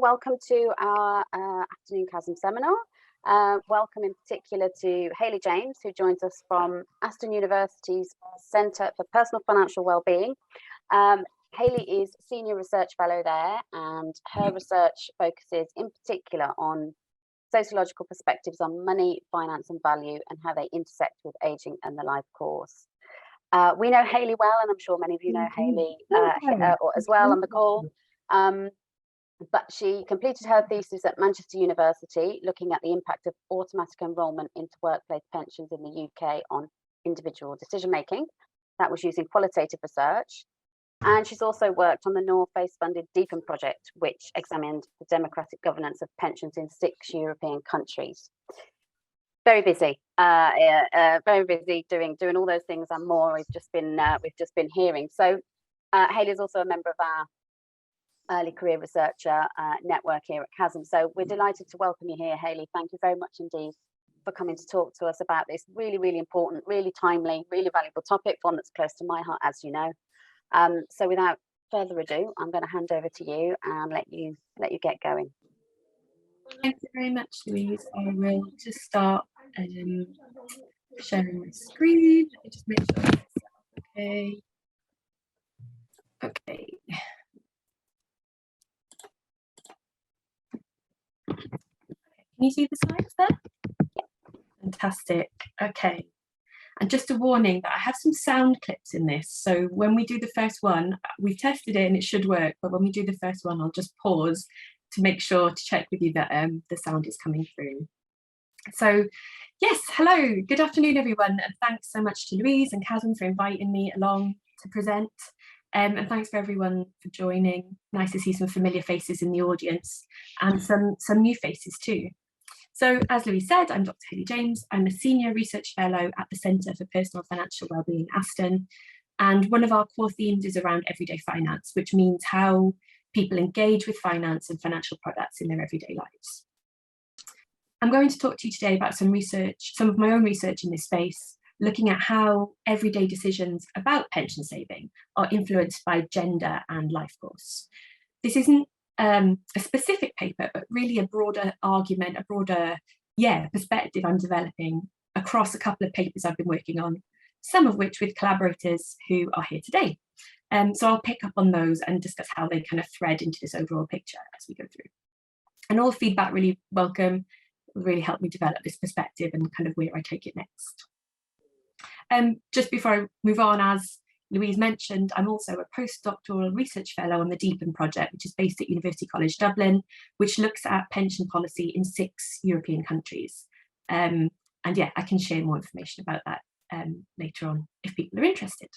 Welcome to our afternoon CHASM seminar. Welcome in particular to Hayley James, who joins us from Aston University's Centre for Personal Financial Wellbeing. Hayley is Senior Research Fellow there, and her research focuses in particular on sociological perspectives on money, finance and value, and how they intersect with ageing and the life course. We know Hayley well, and I'm sure many of you know Hayley as well on the call. But she completed her thesis at Manchester University, looking at the impact of automatic enrolment into workplace pensions in the UK on individual decision making. That was using qualitative research. And she's also worked on the North Face funded Deepen project, which examined the democratic governance of pensions in 6 European countries. Very busy, very busy doing all those things and more. We've just been hearing. So Hayley is also a member of our early career researcher network here at CHASM. So we're delighted to welcome you here, Hayley. Thank you very much indeed for coming to talk to us about this really, really important, really timely, really valuable topic, one that's close to my heart, as you know. So without further ado, I'm going to hand over to you and let you get going. Thank you very much, Louise. I will just start sharing my screen. Let me just make sure that's okay. Okay. Can you see the slides there? Fantastic. Okay. And just a warning that I have some sound clips in this. So when we do the first one, we've tested it and it should work. But when we do the first one, I'll just pause to make sure to check with you that the sound is coming through. So yes, hello, good afternoon, everyone. And thanks so much to Louise and CHASM for inviting me along to present. And thanks for everyone for joining. Nice to see some familiar faces in the audience and some new faces too. So as Louise said, I'm Dr. Hayley James. I'm a Senior Research Fellow at the Centre for Personal Financial Wellbeing, Aston. And one of our core themes is around everyday finance, which means how people engage with finance and financial products in their everyday lives. I'm going to talk to you today about some of my own research in this space, looking at how everyday decisions about pension saving are influenced by gender and life course. This isn't a specific paper, but really a broader argument, a broader perspective I'm developing across a couple of papers I've been working on, some of which with collaborators who are here today. So I'll pick up on those and discuss how they kind of thread into this overall picture as we go through. And all feedback really welcome, will really help me develop this perspective and kind of where I take it next. Just before I move on, as Louise mentioned, I'm also a postdoctoral research fellow on the Deepen project, which is based at University College Dublin, which looks at pension policy in 6 European countries. And yeah, I can share more information about that later on if people are interested.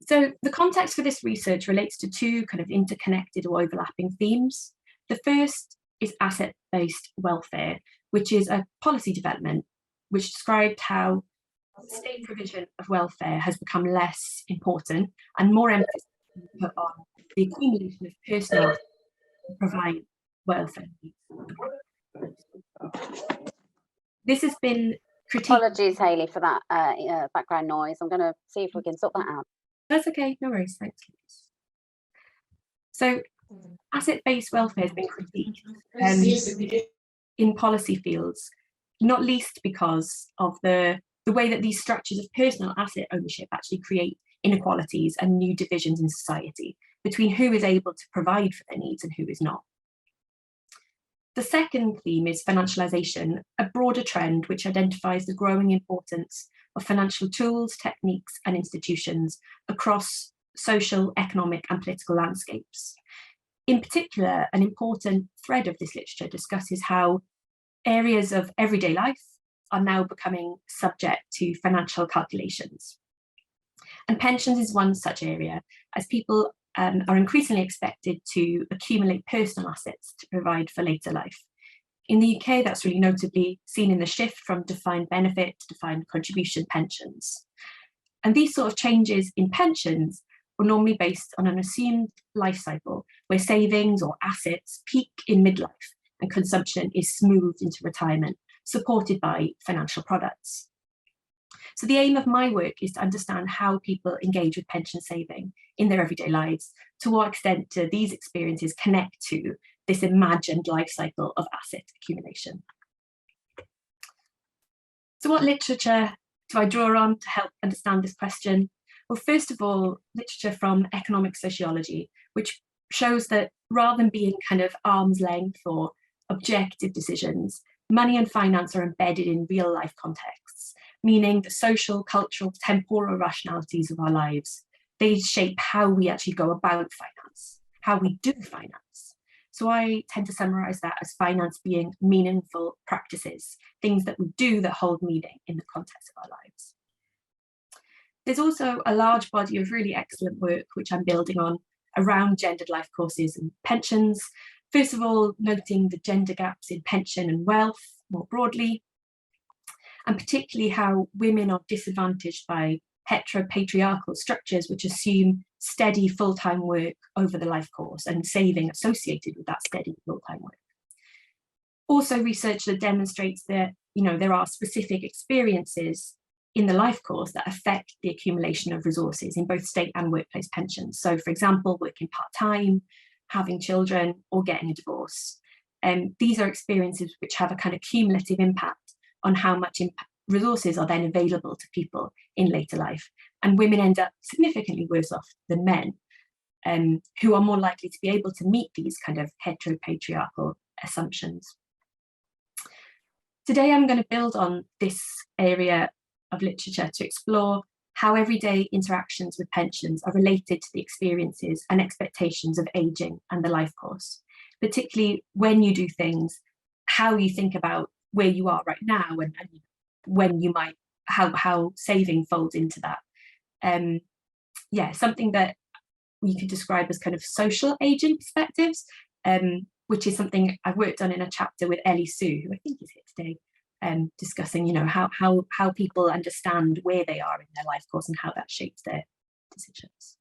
So the context for this research relates to 2 kind of interconnected or overlapping themes. The first is asset-based welfare, which is a policy development which described how state provision of welfare has become less important and more emphasis put on the accumulation of personal to provide welfare needs. This has been critiqued. Apologies, Hayley, for that background noise. I'm going to see if we can sort that out. That's okay, no worries, thanks. So asset-based welfare has been critiqued in policy fields, not least because of the way that these structures of personal asset ownership actually create inequalities and new divisions in society between who is able to provide for their needs and who is not. The second theme is financialization, a broader trend which identifies the growing importance of financial tools, techniques, and institutions across social, economic, and political landscapes. In particular, an important thread of this literature discusses how areas of everyday life are now becoming subject to financial calculations. And pensions is one such area, as people are increasingly expected to accumulate personal assets to provide for later life. In the UK, that's really notably seen in the shift from defined benefit to defined contribution pensions. And these sort of changes in pensions were normally based on an assumed life cycle where savings or assets peak in midlife and consumption is smoothed into retirement, supported by financial products. So the aim of my work is to understand how people engage with pension saving in their everyday lives. To what extent do these experiences connect to this imagined life cycle of asset accumulation? So what literature do I draw on to help understand this question? Well, first of all, literature from economic sociology, which shows that rather than being kind of arm's length or objective decisions, money and finance are embedded in real life contexts, meaning the social, cultural, temporal rationalities of our lives. They shape how we actually go about finance, how we do finance. So I tend to summarize that as finance being meaningful practices, things that we do that hold meaning in the context of our lives. There's also a large body of really excellent work, which I'm building on, around gendered life courses and pensions. First of all, noting the gender gaps in pension and wealth more broadly, and particularly how women are disadvantaged by heteropatriarchal structures which assume steady full-time work over the life course and saving associated with that steady full-time work. Also research that demonstrates that there are specific experiences in the life course that affect the accumulation of resources in both state and workplace pensions. So for example, working part-time, having children, or getting a divorce. These are experiences which have a kind of cumulative impact on how much resources are then available to people in later life. And women end up significantly worse off than men, who are more likely to be able to meet these kind of heteropatriarchal assumptions. Today, I'm going to build on this area of literature to explore how everyday interactions with pensions are related to the experiences and expectations of aging and the life course, particularly when you do things, how you think about where you are right now and when you might, how saving folds into that. Yeah, something that you could describe as kind of social aging perspectives, which is something I worked on in a chapter with Ellie Sue, who I think is here today, discussing, how people understand where they are in their life course and how that shapes their decisions.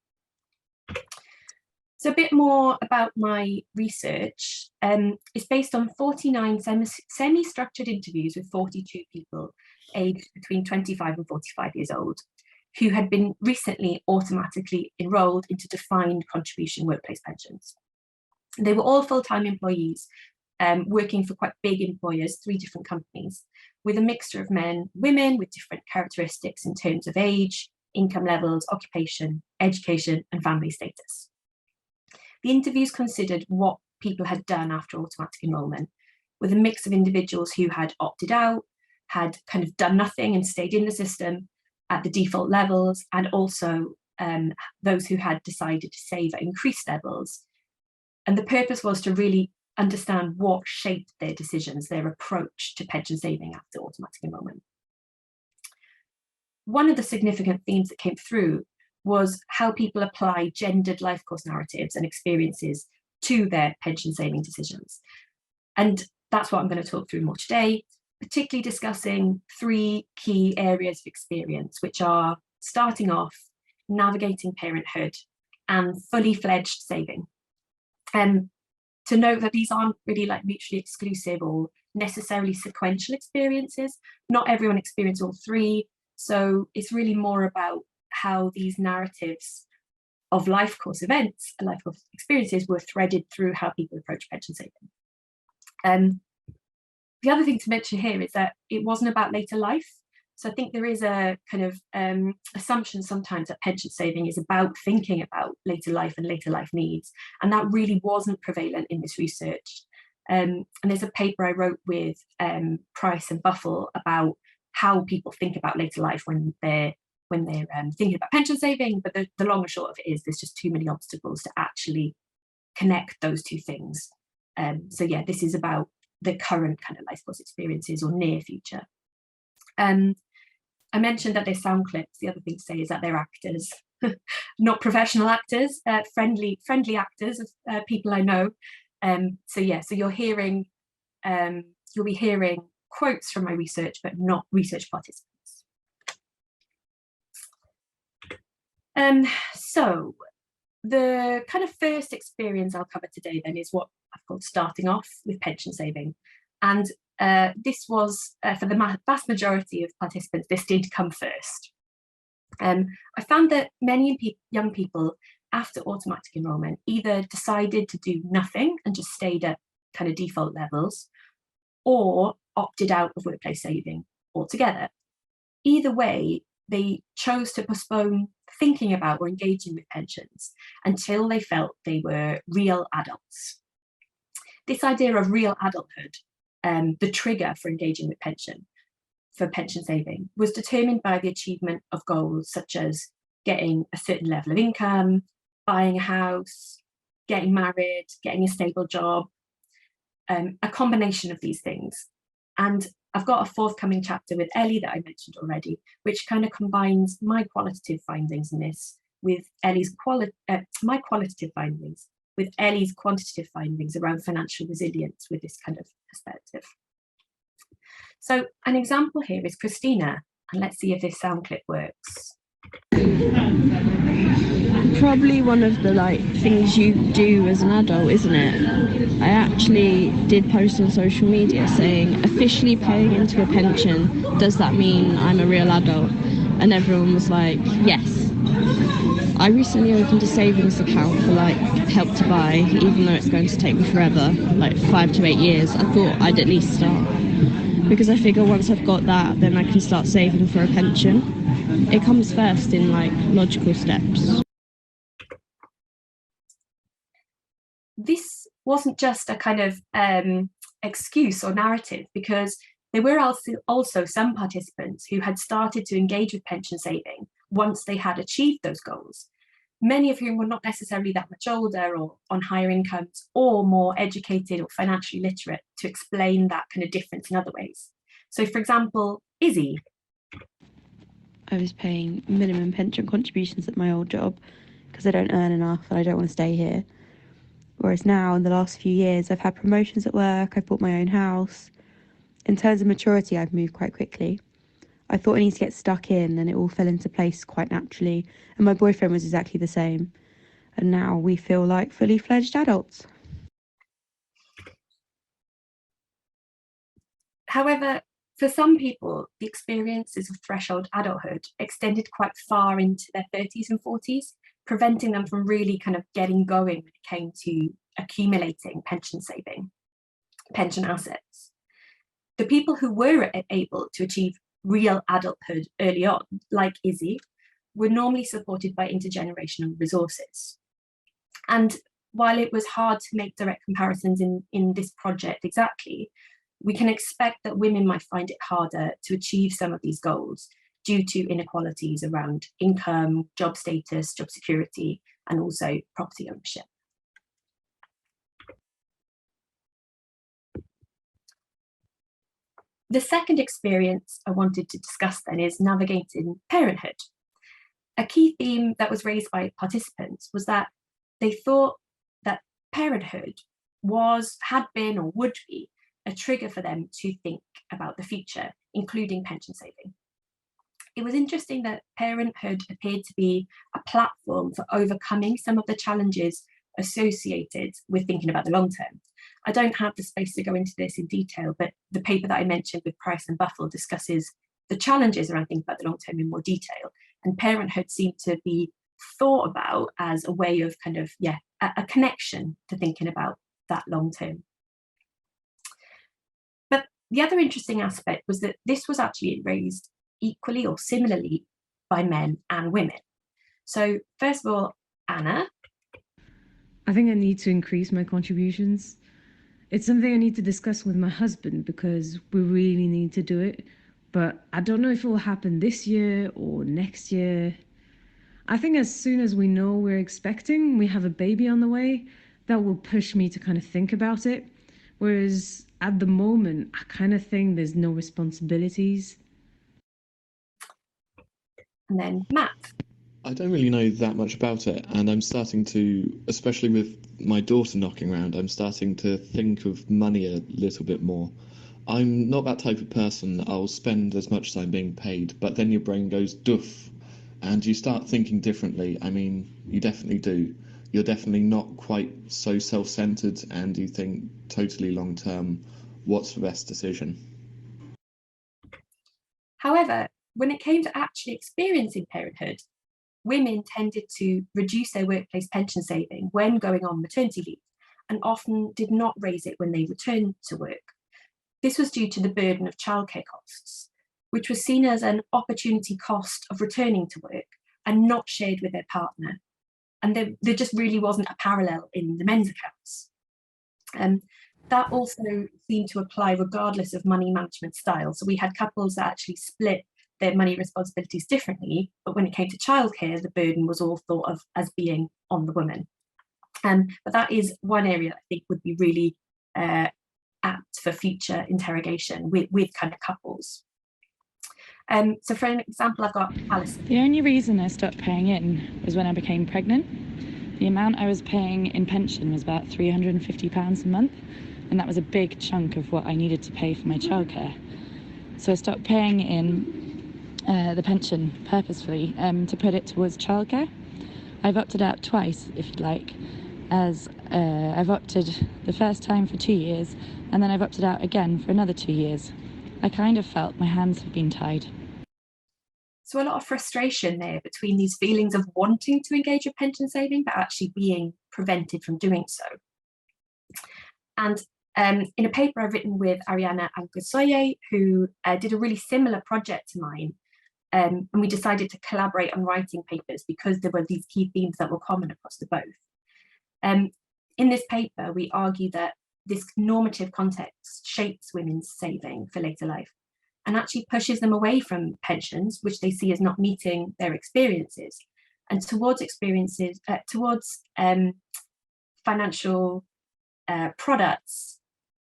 So a bit more about my research. It's based on 49 semi-structured interviews with 42 people aged between 25 and 45 years old, who had been recently automatically enrolled into defined contribution workplace pensions. They were all full-time employees, working for quite big employers, 3 different companies, with a mixture of men, women with different characteristics in terms of age, income levels, occupation, education, and family status. The interviews considered what people had done after automatic enrolment, with a mix of individuals who had opted out, had kind of done nothing and stayed in the system at the default levels, and also those who had decided to save at increased levels. And the purpose was to really understand what shaped their decisions, their approach to pension saving after automatic enrolment. One of the significant themes that came through was how people apply gendered life course narratives and experiences to their pension saving decisions. And that's what I'm going to talk through more today, particularly discussing 3 key areas of experience, which are starting off, navigating parenthood, and fully fledged saving. To note that these aren't really like mutually exclusive or necessarily sequential experiences. Not everyone experienced all 3. So it's really more about how these narratives of life course events and life course experiences were threaded through how people approach pension saving. The other thing to mention here is that it wasn't about later life. So I think there is a kind of assumption sometimes that pension saving is about thinking about later life and later life needs. And that really wasn't prevalent in this research. And there's a paper I wrote with Price and Buffle about how people think about later life when they're thinking about pension saving. But the long and short of it is there's just too many obstacles to actually connect those 2 things. So yeah, this is about the current kind of life course experiences or near future. I mentioned that they're sound clips. The other thing to say is that they're actors, not professional actors, friendly actors of people I know. So yeah, so you'll be hearing quotes from my research, but not research participants. So the kind of first experience I'll cover today then is what I've called starting off with pension saving. And this was, for the vast majority of participants, this did come first. I found that many young people after automatic enrolment either decided to do nothing and just stayed at kind of default levels, or opted out of workplace saving altogether. Either way, they chose to postpone thinking about or engaging with pensions until they felt they were real adults. This idea of real adulthood, the trigger for engaging with pension saving, was determined by the achievement of goals such as getting a certain level of income, buying a house, getting married, getting a stable job, a combination of these things. And I've got a forthcoming chapter with Ellie that I mentioned already, which kind of combines my qualitative findings in this with Ellie's my qualitative findings with Ellie's quantitative findings around financial resilience with this kind of perspective. So an example here is Christina, and let's see if this sound clip works. Probably one of the things you do as an adult, isn't it? I actually did post on social media saying, officially paying into a pension, does that mean I'm a real adult? And everyone was like, yes. I recently opened a savings account for Help to Buy, even though it's going to take me forever, 5 to 8 years. I thought I'd at least start, because I figure once I've got that, then I can start saving for a pension. It comes first in logical steps. This wasn't just a kind of excuse or narrative, because there were also some participants who had started to engage with pension saving once they had achieved those goals, many of whom were not necessarily that much older or on higher incomes or more educated or financially literate to explain that kind of difference in other ways. So, for example, Izzy. I was paying minimum pension contributions at my old job because I don't earn enough and I don't want to stay here. Whereas now, in the last few years, I've had promotions at work, I've bought my own house. In terms of maturity, I've moved quite quickly. I thought I need to get stuck in, and it all fell into place quite naturally. And my boyfriend was exactly the same. And now we feel like fully fledged adults. However, for some people, the experiences of threshold adulthood extended quite far into their 30s and 40s, preventing them from really kind of getting going when it came to accumulating pension assets. The people who were able to achieve real adulthood early on, like Izzy, were normally supported by intergenerational resources. And while it was hard to make direct comparisons in this project exactly, we can expect that women might find it harder to achieve some of these goals due to inequalities around income, job status, job security, and also property ownership. The second experience I wanted to discuss then is navigating parenthood. A key theme that was raised by participants was that they thought that parenthood had been or would be a trigger for them to think about the future, including pension saving. It was interesting that parenthood appeared to be a platform for overcoming some of the challenges associated with thinking about the long term. I don't have the space to go into this in detail, but the paper that I mentioned with Price and Buffle discusses the challenges around thinking about the long term in more detail. And parenthood seemed to be thought about as a way of kind of, a connection to thinking about that long term. But the other interesting aspect was that this was actually raised equally or similarly by men and women. So first of all, Anna. I think I need to increase my contributions. It's something I need to discuss with my husband because we really need to do it. But I don't know if it will happen this year or next year. I think as soon as we know we have a baby on the way, that will push me to kind of think about it. Whereas at the moment, I kind of think there's no responsibilities. And then Matt. I don't really know that much about it, and I'm starting to, especially with my daughter knocking around, I'm starting to think of money a little bit more. I'm not that type of person. I'll spend as much as I'm being paid, but then your brain goes doof, and you start thinking differently. I mean, you definitely do. You're definitely not quite so self-centered, and you think totally long-term what's the best decision. However, when it came to actually experiencing parenthood, women tended to reduce their workplace pension saving when going on maternity leave, and often did not raise it when they returned to work. This was due to the burden of childcare costs, which was seen as an opportunity cost of returning to work and not shared with their partner. And there just really wasn't a parallel in the men's accounts. That also seemed to apply regardless of money management style. So we had couples that actually split their money responsibilities differently, but when it came to childcare, the burden was all thought of as being on the woman. But that is one area that I think would be really apt for future interrogation with kind of couples. So for an example, I've got Alison. The only reason I stopped paying in was when I became pregnant. The amount I was paying in pension was about £350 a month, and that was a big chunk of what I needed to pay for my childcare. So I stopped paying in the pension purposefully to put it towards childcare. I've opted out twice, if you'd like, as I've opted the first time for 2 years, and then I've opted out again for another 2 years. I kind of felt my hands have been tied. So a lot of frustration there between these feelings of wanting to engage with pension saving, but actually being prevented from doing so. And in a paper I've written with Ariana Angusoye, who did a really similar project to mine, and we decided to collaborate on writing papers because there were these key themes that were common across the both. In this paper, we argue that this normative context shapes women's saving for later life and actually pushes them away from pensions, which they see as not meeting their experiences, and towards financial products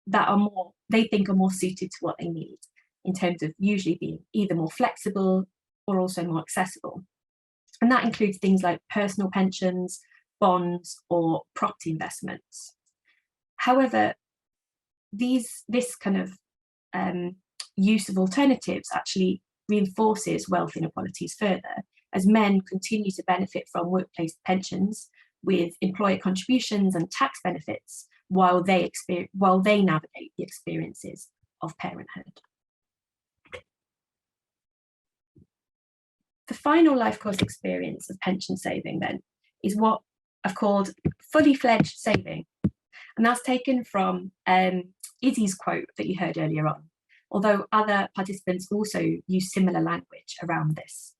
that are more, they think are more suited to what they need, in terms of usually being either more flexible or also more accessible. And that includes things like personal pensions, bonds, or property investments. However, this kind of use of alternatives actually reinforces wealth inequalities further, as men continue to benefit from workplace pensions with employer contributions and tax benefits while they navigate the experiences of parenthood. The final Lifecourse experience of pension saving then is what I've called fully fledged saving. And that's taken from Izzy's quote that you heard earlier on, although other participants also use similar language around this.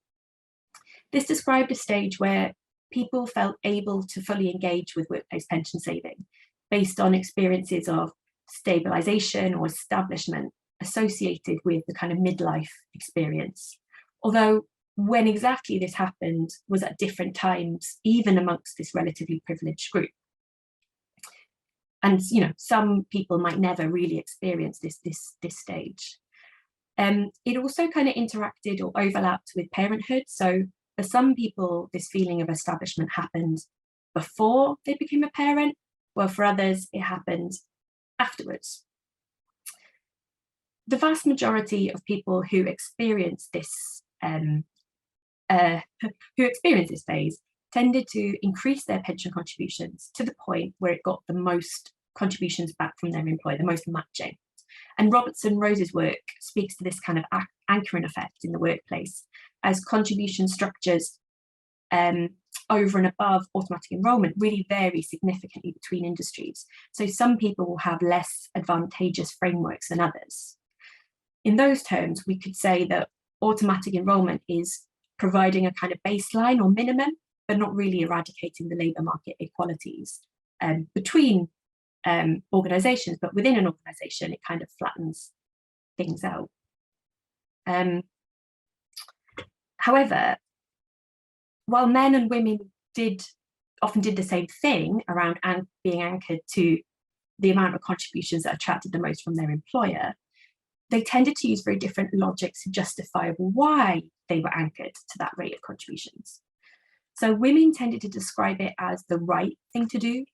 This described a stage where people felt able to fully engage with workplace pension saving based on experiences of stabilisation or establishment associated with the kind of midlife experience. Although when exactly this happened was at different times, even amongst this relatively privileged group. And some people might never really experience this stage. It also kind of interacted or overlapped with parenthood. So for some people, this feeling of establishment happened before they became a parent, while for others, it happened afterwards. The vast majority of people who experience this phase tended to increase their pension contributions to the point where it got the most contributions back from their employer, the most matching. And Robertson Rose's work speaks to this kind of anchoring effect in the workplace, as contribution structures over and above automatic enrolment really vary significantly between industries. So some people will have less advantageous frameworks than others. In those terms, we could say that automatic enrolment is providing a kind of baseline or minimum, but not really eradicating the labour market inequalities between organisations, but within an organisation, it kind of flattens things out. However, while men and women often did the same thing around being anchored to the amount of contributions that attracted the most from their employer, they tended to use very different logics to justify why they were anchored to that rate of contributions. So women tended to describe it as the right thing to do,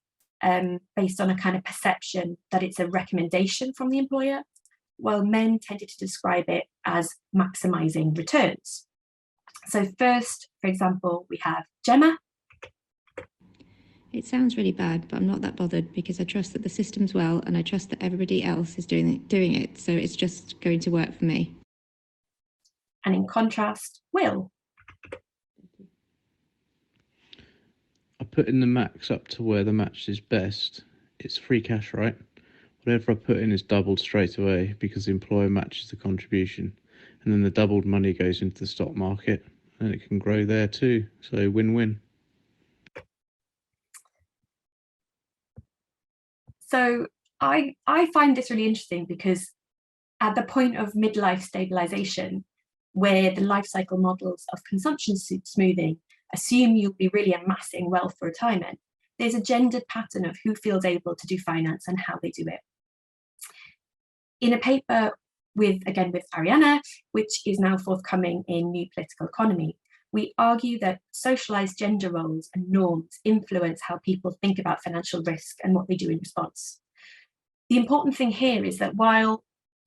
based on a kind of perception that it's a recommendation from the employer, while men tended to describe it as maximising returns. So first, for example, we have Gemma. It sounds really bad, but I'm not that bothered because I trust that the system's well and I trust that everybody else is doing it. So it's just going to work for me. And in contrast, Will. I put in the max up to where the match is best. It's free cash, right? Whatever I put in is doubled straight away because the employer matches the contribution. And then the doubled money goes into the stock market and it can grow there too. So win-win. So I find this really interesting because at the point of midlife stabilization, where the life cycle models of consumption smoothing assume you'll be really amassing wealth for retirement, there's a gendered pattern of who feels able to do finance and how they do it. In a paper with Ariana, which is now forthcoming in New Political Economy, we argue that socialized gender roles and norms influence how people think about financial risk and what they do in response. The important thing here is that while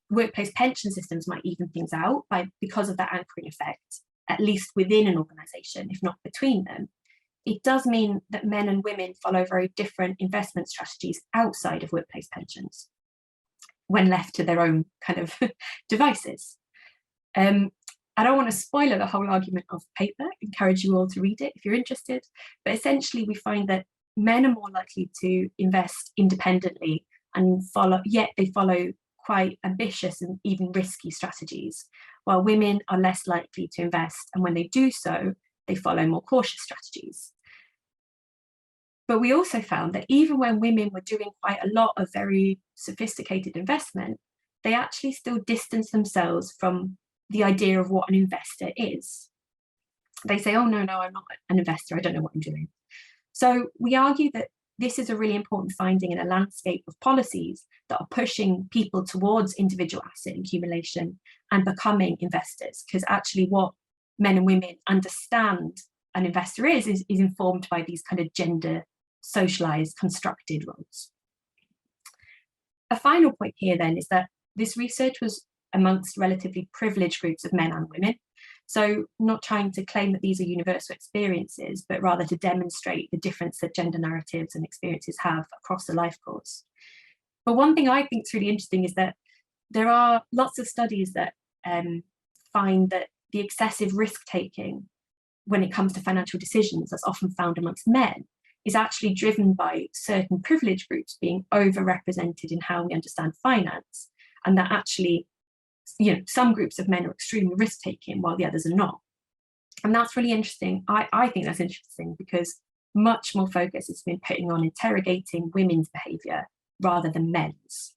workplace pension systems might even things out because of that anchoring effect, at least within an organization, if not between them, it does mean that men and women follow very different investment strategies outside of workplace pensions when left to their own kind of devices. I don't want to spoiler the whole argument of the paper, encourage you all to read it if you're interested, but essentially we find that men are more likely to invest independently and they follow quite ambitious and even risky strategies, while women are less likely to invest, and when they do so, they follow more cautious strategies. But we also found that even when women were doing quite a lot of very sophisticated investment, they actually still distance themselves from the idea of what an investor is. They say, oh, no, I'm not an investor, I don't know what I'm doing. So we argue that this is a really important finding in a landscape of policies that are pushing people towards individual asset accumulation and becoming investors, because actually what men and women understand an investor is informed by these kind of gender socialized constructed roles. A final point here then is that this research was amongst relatively privileged groups of men and women. So not trying to claim that these are universal experiences, but rather to demonstrate the difference that gender narratives and experiences have across the life course. But one thing I think is really interesting is that there are lots of studies that find that the excessive risk-taking when it comes to financial decisions that's often found amongst men is actually driven by certain privileged groups being overrepresented in how we understand finance, and that actually some groups of men are extremely risk-taking while the others are not. And that's really interesting. I think that's interesting because much more focus has been putting on interrogating women's behaviour rather than men's.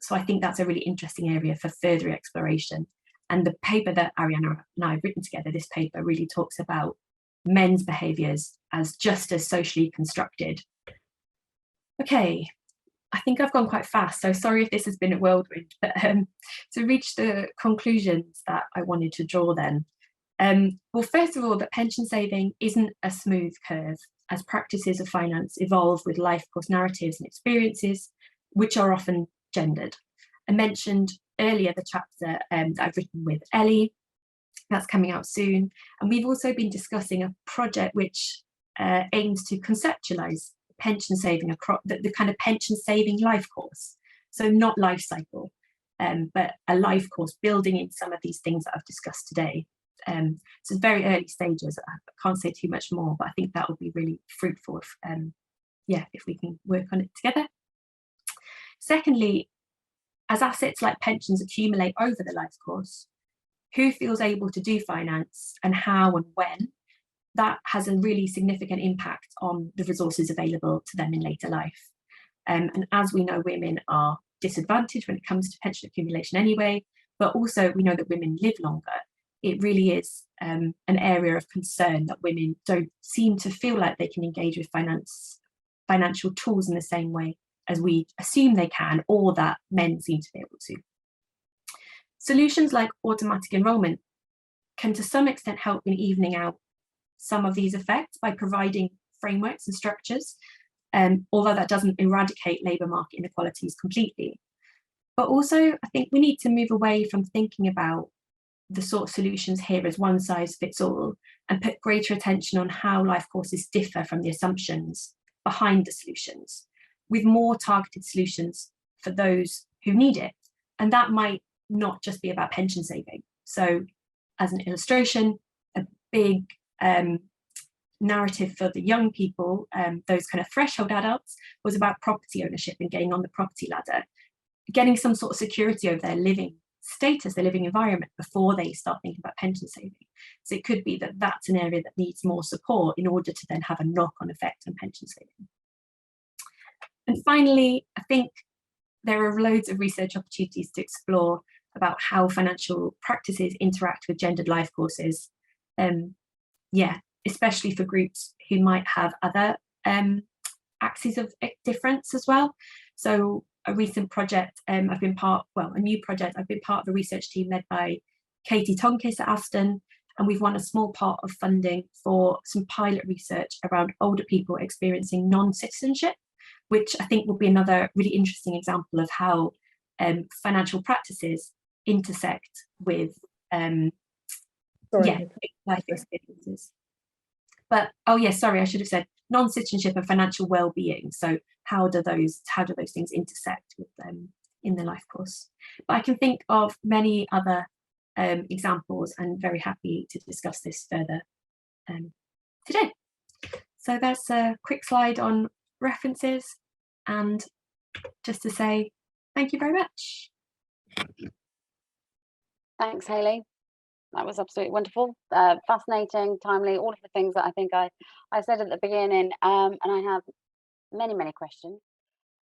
So I think that's a really interesting area for further exploration. And the paper that Ariana and I have written together, this paper really talks about men's behaviours as just as socially constructed. Okay. I think I've gone quite fast, so sorry if this has been a whirlwind, but to reach the conclusions that I wanted to draw then. Well, first of all, that pension saving isn't a smooth curve, as practices of finance evolve with life course narratives and experiences, which are often gendered. I mentioned earlier the chapter that I've written with Ellie, that's coming out soon. And we've also been discussing a project which aims to conceptualize pension saving across the kind of pension saving life course. So not life cycle, but a life course building in some of these things that I've discussed today. So it's very early stages. I can't say too much more, but I think that will be really fruitful if we can work on it together. Secondly, as assets like pensions accumulate over the life course, who feels able to do finance and how and when, that has a really significant impact on the resources available to them in later life. And as we know, women are disadvantaged when it comes to pension accumulation anyway, but also we know that women live longer. It really is an area of concern that women don't seem to feel like they can engage with financial tools in the same way as we assume they can, or that men seem to be able to. Solutions like automatic enrolment can to some extent help in evening out some of these effects by providing frameworks and structures, although that doesn't eradicate labour market inequalities completely. But also, I think we need to move away from thinking about the sort of solutions here as one size fits all and put greater attention on how life courses differ from the assumptions behind the solutions, with more targeted solutions for those who need it. And that might not just be about pension saving. So as an illustration, a big narrative for the young people, those kind of threshold adults, was about property ownership and getting on the property ladder, getting some sort of security over their living status, their living environment, before they start thinking about pension saving. So it could be that that's an area that needs more support in order to then have a knock-on effect on pension saving. And finally, I think there are loads of research opportunities to explore about how financial practices interact with gendered life courses. Yeah, especially for groups who might have other axes of difference as well. So a recent project a new project, I've been part of a research team led by Katie Tonkis at Aston, and we've won a small part of funding for some pilot research around older people experiencing non-citizenship, which I think will be another really interesting example of how financial practices intersect with life experiences. But I should have said non-citizenship and financial well-being. So how do those things intersect with them in the life course? But I can think of many other examples, and very happy to discuss this further today. So that's a quick slide on references, and just to say thank you very much. Thanks, Hayley. That was absolutely wonderful, fascinating, timely, all of the things that I think I said at the beginning, and I have many questions.